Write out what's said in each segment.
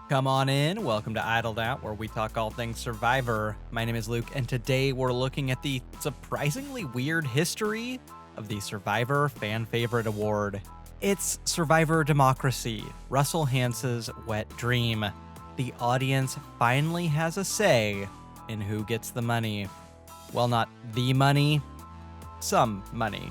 Come on in. Welcome to Idled Out, where we talk all things Survivor. My name is Luke, and today we're looking at the surprisingly weird history of the Survivor Fan Favorite Award. It's Survivor Democracy, Russell Hance's wet dream. The audience finally has a say in who gets the money. Well, not the money, some money.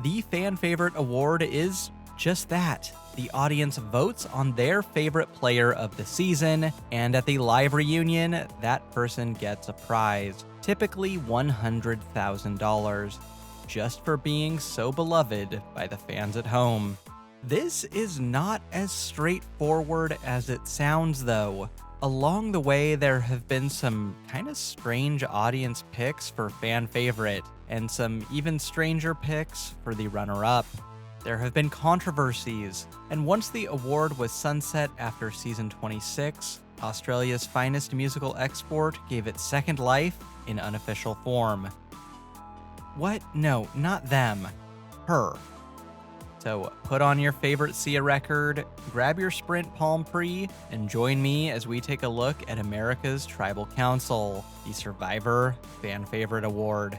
The Fan Favorite Award is just that. The audience votes on their favorite player of the season, and at the live reunion, that person gets a prize, typically $100,000, just for being so beloved by the fans at home. This is not as straightforward as it sounds, though. Along the way, there have been some kind of strange audience picks for fan favorite, and some even stranger picks for the runner-up. There have been controversies, and once the award was sunset after season 26, Australia's finest musical export gave it second life in unofficial form. What? No, not them. Her. So put on your favorite Sia record, grab your Sprint Palm Pre, and join me as we take a look at America's Tribal Council, the Survivor Fan Favorite Award.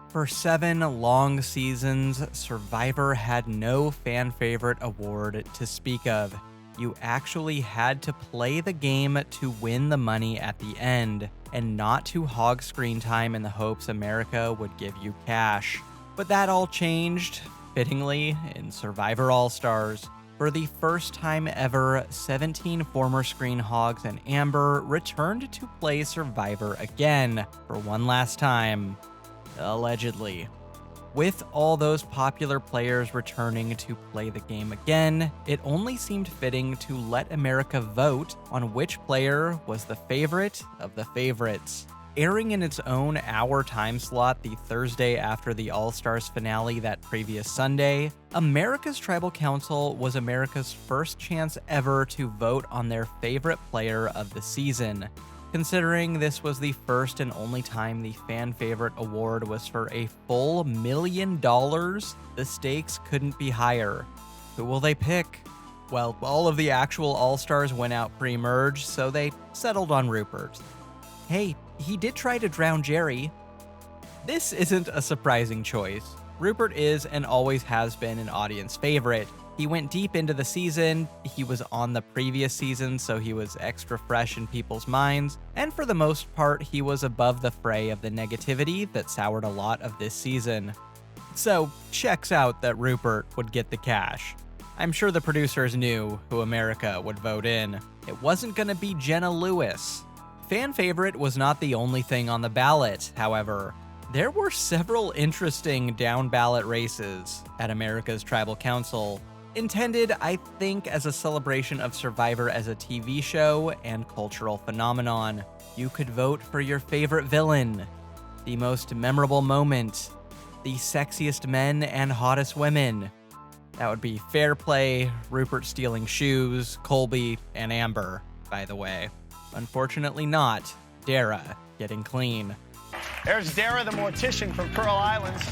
For 7 long seasons, Survivor had no fan favorite award to speak of. You actually had to play the game to win the money at the end, and not to hog screen time in the hopes America would give you cash. But that all changed, fittingly, in Survivor All-Stars. For the first time ever, 17 former Screen Hogs and Amber returned to play Survivor again, for one last time. Allegedly. With all those popular players returning to play the game again, it only seemed fitting to let America vote on which player was the favorite of the favorites. Airing in its own hour time slot the Thursday after the All-Stars finale that previous Sunday, America's Tribal Council was America's first chance ever to vote on their favorite player of the season. Considering this was the first and only time the Fan Favorite Award was for a full $1 million, the stakes couldn't be higher. Who will they pick? Well, all of the actual All-Stars went out pre-merge, so they settled on Rupert. Hey, he did try to drown Jerry. This isn't a surprising choice. Rupert is and always has been an audience favorite. He went deep into the season, he was on the previous season, so he was extra fresh in people's minds, and for the most part, he was above the fray of the negativity that soured a lot of this season. So, checks out that Rupert would get the cash. I'm sure the producers knew who America would vote in. It wasn't gonna be Jenna Lewis. Fan favorite was not the only thing on the ballot, however. There were several interesting down-ballot races at America's Tribal Council. Intended, I think, as a celebration of Survivor as a TV show and cultural phenomenon. You could vote for your favorite villain, the most memorable moment, the sexiest men and hottest women. That would be Fair Play, Rupert stealing shoes, Colby, and Amber, by the way. Unfortunately not Dara getting clean. There's Dara the mortician from Pearl Islands,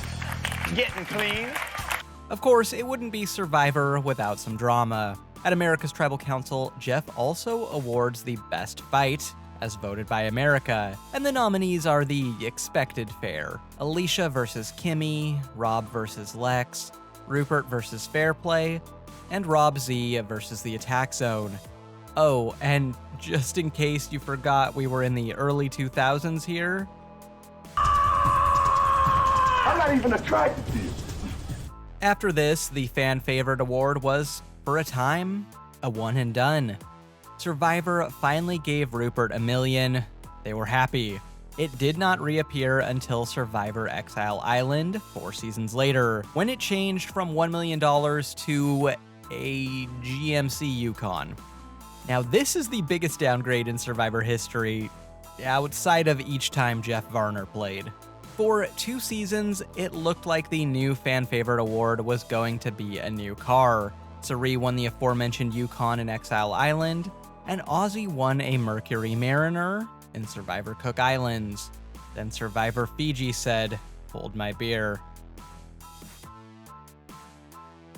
getting clean. Of course, it wouldn't be Survivor without some drama. At America's Tribal Council, Jeff also awards the best fight, as voted by America, and the nominees are the expected fare: Alicia versus Kimmy, Rob versus Lex, Rupert versus Fair Play, and Rob Z versus the Attack Zone. Oh, and just in case you forgot we were in the early 2000s here, I'm not even attracted to you. After this, the Fan Favorite Award was, for a time, a one and done. Survivor finally gave Rupert $1 million. They were happy. It did not reappear until Survivor Exile Island 4 seasons later, when it changed from $1 million to a GMC Yukon. Now, this is the biggest downgrade in Survivor history, outside of each time Jeff Varner played. For 2 seasons, it looked like the new Fan Favorite Award was going to be a new car. Cirie won the aforementioned Yukon in Exile Island, and Ozzy won a Mercury Mariner in Survivor Cook Islands. Then Survivor Fiji said, "Hold my beer."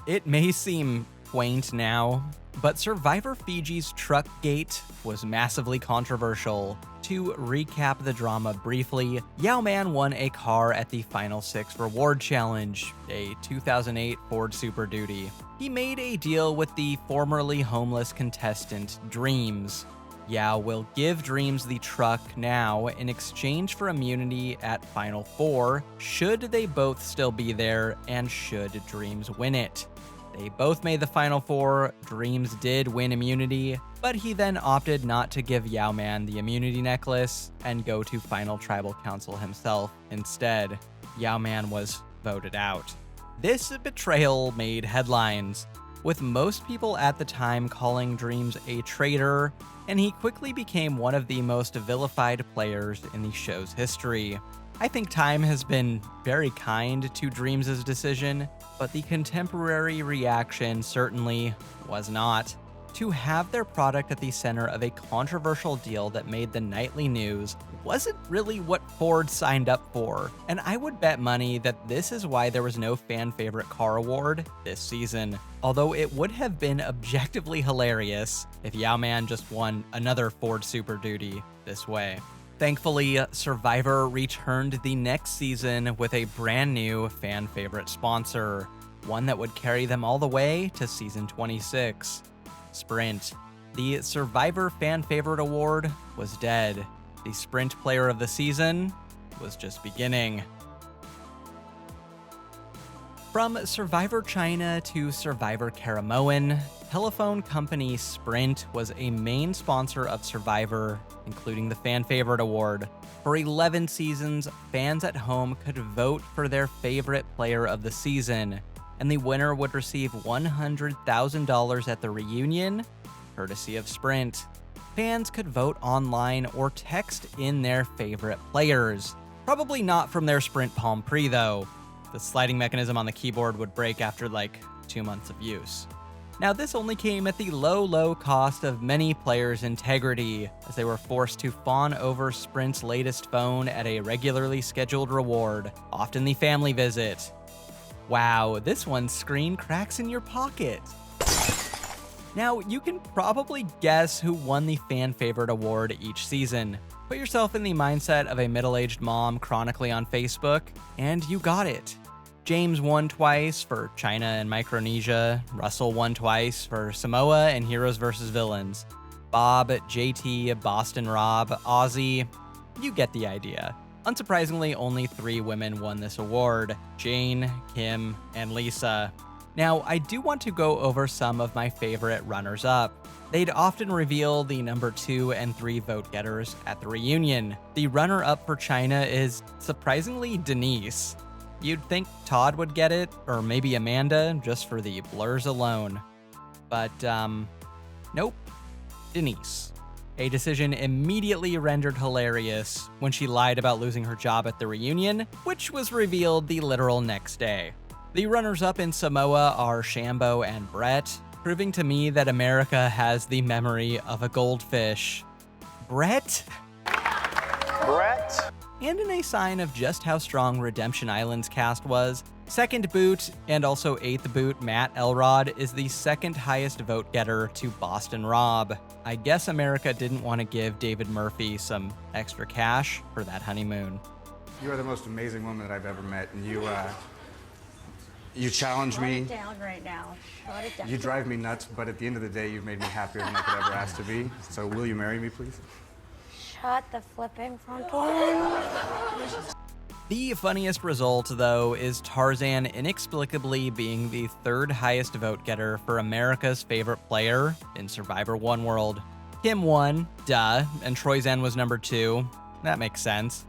It may seem quaint now, But Survivor Fiji's Truckgate was massively controversial. To recap the drama briefly, Yao-Man won a car at the Final 6 Reward Challenge, a 2008 Ford Super Duty. He made a deal with the formerly homeless contestant, Dreams. Yao will give Dreams the truck now in exchange for immunity at Final 4, should they both still be there and should Dreams win it. They both made the Final 4, Dreams did win immunity, but he then opted not to give Yao-Man the immunity necklace and go to Final Tribal Council himself instead. Yao-Man was voted out. This betrayal made headlines, with most people at the time calling Dreams a traitor, and he quickly became one of the most vilified players in the show's history. I think time has been very kind to Dreams' decision, but the contemporary reaction certainly was not. To have their product at the center of a controversial deal that made the nightly news wasn't really what Ford signed up for, and I would bet money that this is why there was no fan favorite car award this season. Although it would have been objectively hilarious if Yao-Man just won another Ford Super Duty this way. Thankfully, Survivor returned the next season with a brand new fan favorite sponsor, one that would carry them all the way to season 26. Sprint. The Survivor Fan Favorite Award was dead. The Sprint Player of the Season was just beginning. From Survivor China to Survivor Karamoan, telephone company Sprint was a main sponsor of Survivor, including the Fan Favorite Award. For 11 seasons, fans at home could vote for their favorite player of the season, and the winner would receive $100,000 at the reunion, courtesy of Sprint. Fans could vote online or text in their favorite players. Probably not from their Sprint Palm Pre, though. The sliding mechanism on the keyboard would break after like 2 months of use. Now, this only came at the low cost of many players' integrity, as they were forced to fawn over Sprint's latest phone at a regularly scheduled reward, often the family visit. Wow, this one's screen cracks in your pocket. Now, you can probably guess who won the Fan Favorite Award each season. Put yourself in the mindset of a middle-aged mom chronically on Facebook, and you got it. James won twice for China and Micronesia, Russell won twice for Samoa and Heroes vs. Villains, Bob, JT, Boston Rob, Ozzy, you get the idea. Unsurprisingly, only 3 women won this award: Jane, Kim, and Lisa. Now, I do want to go over some of my favorite runners-up. They'd often reveal the number 2 and 3 vote getters at the reunion. The runner-up for China is surprisingly Denise. You'd think Todd would get it, or maybe Amanda, just for the blurs alone. But, nope, Denise. A decision immediately rendered hilarious when she lied about losing her job at the reunion, which was revealed the literal next day. The runners-up in Samoa are Shambo and Brett, proving to me that America has the memory of a goldfish. Brett? And in a sign of just how strong Redemption Island's cast was, second boot and also eighth boot Matt Elrod is the second highest vote getter to Boston Rob. I guess America didn't want to give David Murphy some extra cash for that honeymoon. You are the most amazing woman that I've ever met, and you challenge me. Shut it down right now. Shut it down. You drive me nuts, but at the end of the day, you've made me happier than I could ever ask to be. So will you marry me, please? Shut the flipping front door. The funniest result, though, is Tarzan inexplicably being the third highest vote getter for America's favorite player in Survivor One World. Kim won, duh, and Troyzan was number 2. That makes sense.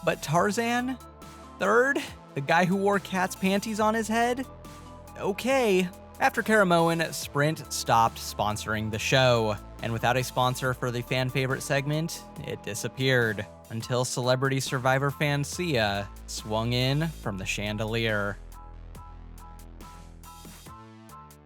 But Tarzan? Third? The guy who wore cat's panties on his head? Okay. After Karamoan, Sprint stopped sponsoring the show, and without a sponsor for the fan favorite segment, it disappeared, until celebrity Survivor fan Sia swung in from the chandelier.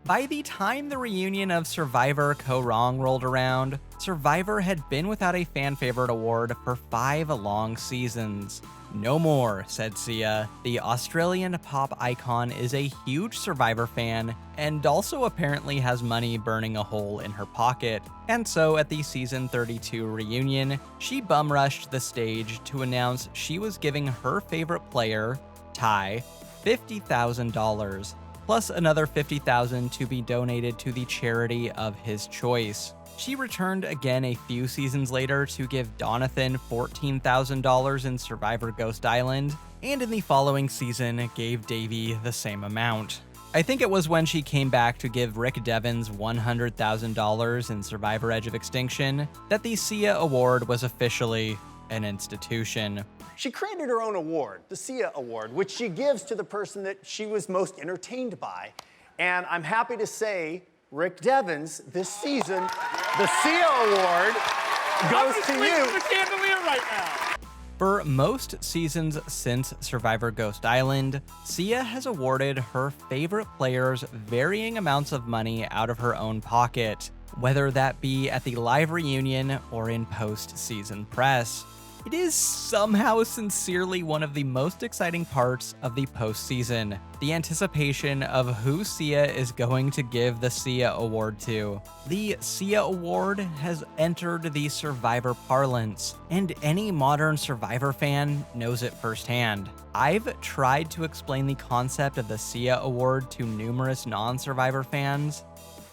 By the time the reunion of Survivor Kaoh Rong rolled around, Survivor had been without a fan favorite award for 5 long seasons. "No more," said Sia. The Australian pop icon is a huge Survivor fan and also apparently has money burning a hole in her pocket. And so at the season 32 reunion, she bum rushed the stage to announce she was giving her favorite player, Ty, $50,000, plus another $50,000 to be donated to the charity of his choice. She returned again a few seasons later to give Donathan $14,000 in Survivor Ghost Island, and in the following season gave Davey the same amount. I think it was when she came back to give Rick Devens $100,000 in Survivor Edge of Extinction that the Sia Award was officially an institution. She created her own award, the Sia Award, which she gives to the person that she was most entertained by. And I'm happy to say, Rick Devens, this season, the Sia Award goes to you. The chandelier right now. For most seasons since Survivor Ghost Island, Sia has awarded her favorite players varying amounts of money out of her own pocket, whether that be at the live reunion or in post-season press. It is somehow sincerely one of the most exciting parts of the postseason, the anticipation of who Sia is going to give the Sia Award to. The Sia Award has entered the Survivor parlance, and any modern Survivor fan knows it firsthand. I've tried to explain the concept of the Sia Award to numerous non-Survivor fans,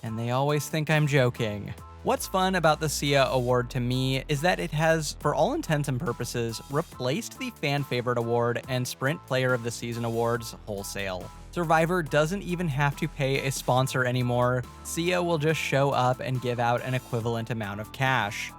and they always think I'm joking. What's fun about the Sia Award to me is that it has, for all intents and purposes, replaced the Fan Favorite Award and Sprint Player of the Season awards wholesale. Survivor doesn't even have to pay a sponsor anymore. Sia will just show up and give out an equivalent amount of cash,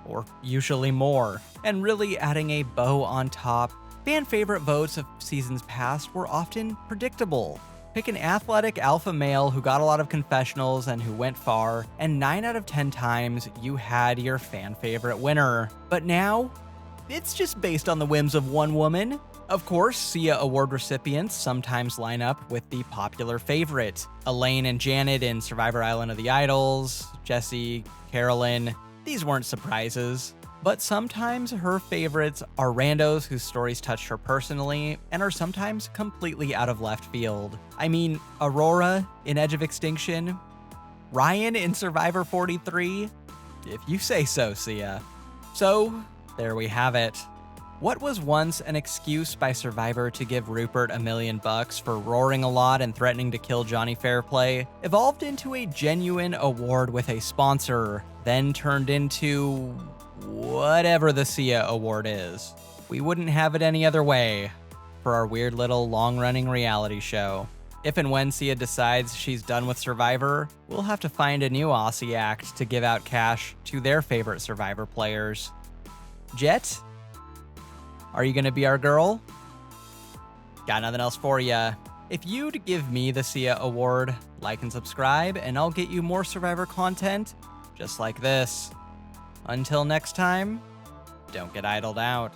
or usually more. And really adding a bow on top, fan favorite votes of seasons past were often predictable. Pick an athletic alpha male who got a lot of confessionals and who went far, and 9 out of 10 times you had your fan favorite winner. But now, it's just based on the whims of one woman. Of course, Sia Award recipients sometimes line up with the popular favorite. Elaine and Janet in Survivor Island of the Idols, Jesse, Carolyn. These weren't surprises. But sometimes her favorites are randos whose stories touched her personally and are sometimes completely out of left field. I mean, Aurora in Edge of Extinction, Ryan in Survivor 43, if you say so, Sia. So, there we have it. What was once an excuse by Survivor to give Rupert $1 million for roaring a lot and threatening to kill Johnny Fairplay evolved into a genuine award with a sponsor, then turned into whatever the Sia Award is. We wouldn't have it any other way for our weird little long-running reality show. If and when Sia decides she's done with Survivor, we'll have to find a new Aussie act to give out cash to their favorite Survivor players. Jet, are you gonna be our girl? Got nothing else for ya. If you'd give me the Sia Award, like and subscribe, and I'll get you more Survivor content just like this. Until next time, don't get idled out.